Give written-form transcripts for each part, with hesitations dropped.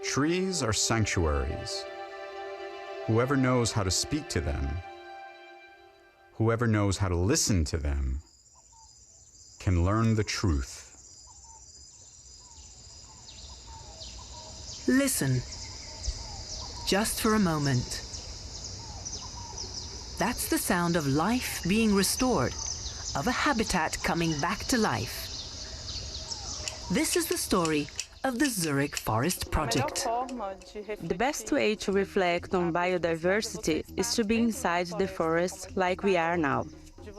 Trees are sanctuaries. Whoever knows how to speak to them, whoever knows how to listen to them, can learn the truth. Listen, just for a moment. That's the sound of life being restored, of a habitat coming back to life. This is the story of the Zurich Forest Project. The best way to reflect on biodiversity is to be inside the forest like we are now.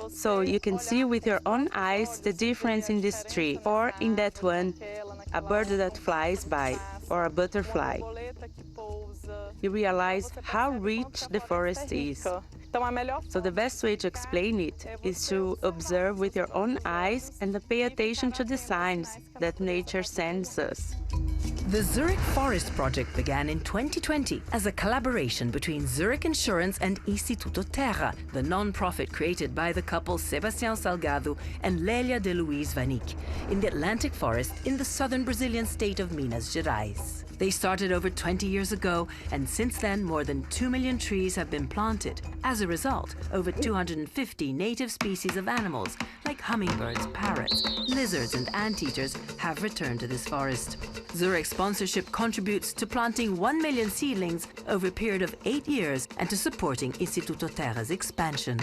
So you can see with your own eyes the difference in this tree, or in that one, a bird that flies by, or a butterfly. You realize how rich the forest is. So the best way to explain it is to observe with your own eyes and to pay attention to the signs that nature sends us. The Zurich Forest Project began in 2020 as a collaboration between Zurich Insurance and Instituto Terra, the non-profit created by the couple Sebastião Salgado and Lélia de Luiz Vanik, in the Atlantic forest in the southern Brazilian state of Minas Gerais. They started over 20 years ago, and since then more than 2 million trees have been planted. As a result, over 250 native species of animals, like hummingbirds, parrots, lizards and anteaters, have returned to this forest. Zurich sponsorship contributes to planting 1 million seedlings over a period of 8 years and to supporting Instituto Terra's expansion.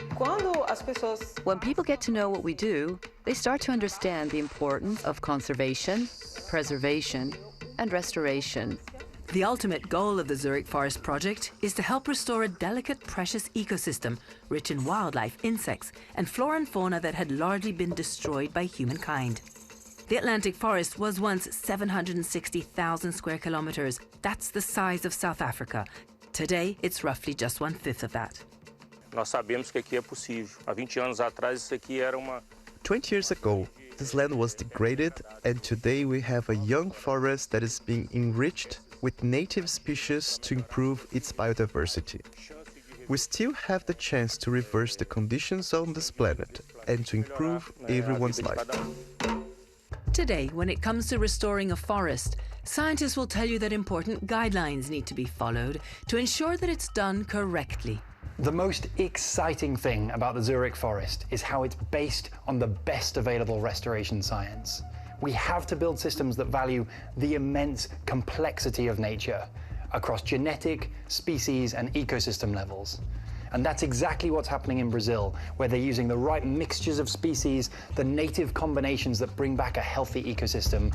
When people get to know what we do, they start to understand the importance of conservation, preservation, and restoration. The ultimate goal of the Zurich Forest Project is to help restore a delicate, precious ecosystem rich in wildlife, insects, and flora and fauna that had largely been destroyed by humankind. The Atlantic forest was once 760,000 square kilometers. That's the size of South Africa. Today, it's roughly just 1/5 of that. Nós sabemos que aqui é possível. Há 20 anos atrás, isso aqui era 20 years ago, this land was degraded, and today we have a young forest that is being enriched with native species to improve its biodiversity. We still have the chance to reverse the conditions on this planet and to improve everyone's life. Today, when it comes to restoring a forest, scientists will tell you that important guidelines need to be followed to ensure that it's done correctly. The most exciting thing about the Zurich forest is how it's based on the best available restoration science. We have to build systems that value the immense complexity of nature across genetic, species, and ecosystem levels. And that's exactly what's happening in Brazil, where they're using the right mixtures of species, the native combinations that bring back a healthy ecosystem.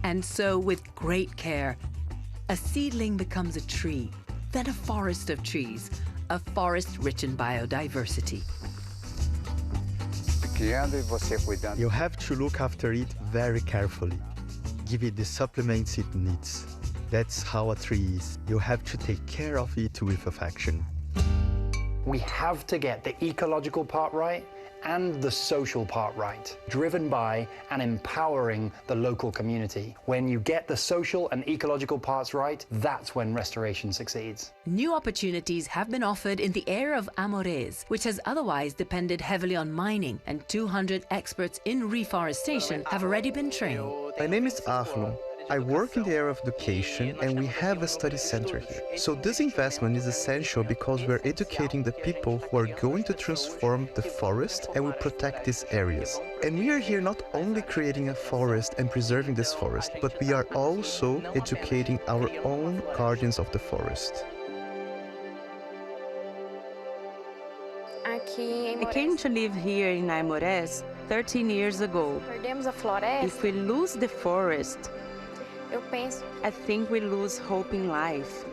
And so, with great care, a seedling becomes a tree, then a forest of trees, a forest rich in biodiversity. You have to look after it very carefully. Give it the supplements it needs. That's how a tree is. You have to take care of it with affection. We have to get the ecological part right and the social part right, driven by and empowering the local community. When you get the social and ecological parts right, that's when restoration succeeds. New opportunities have been offered in the area of Amores, which has otherwise depended heavily on mining, and 200 experts in reforestation have already been trained. My name is Arno. I work in the area of education, and we have a study center here. So this investment is essential because we're educating the people who are going to transform the forest and will protect these areas. And we are here not only creating a forest and preserving this forest, but we are also educating our own guardians of the forest. I came to live here in Aimorés 13 years ago. If we lose the forest, I think we lose hope in life.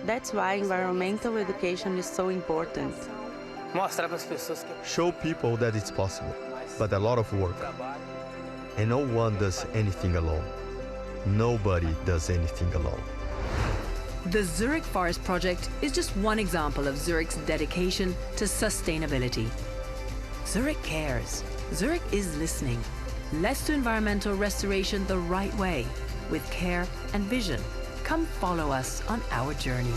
That's why environmental education is so important. Show people that it's possible, but a lot of work. And no one does anything alone. Nobody does anything alone. The Zurich Forest Project is just one example of Zurich's dedication to sustainability. Zurich cares. Zurich is listening. Let's do environmental restoration the right way, with care and vision. Come follow us on our journey.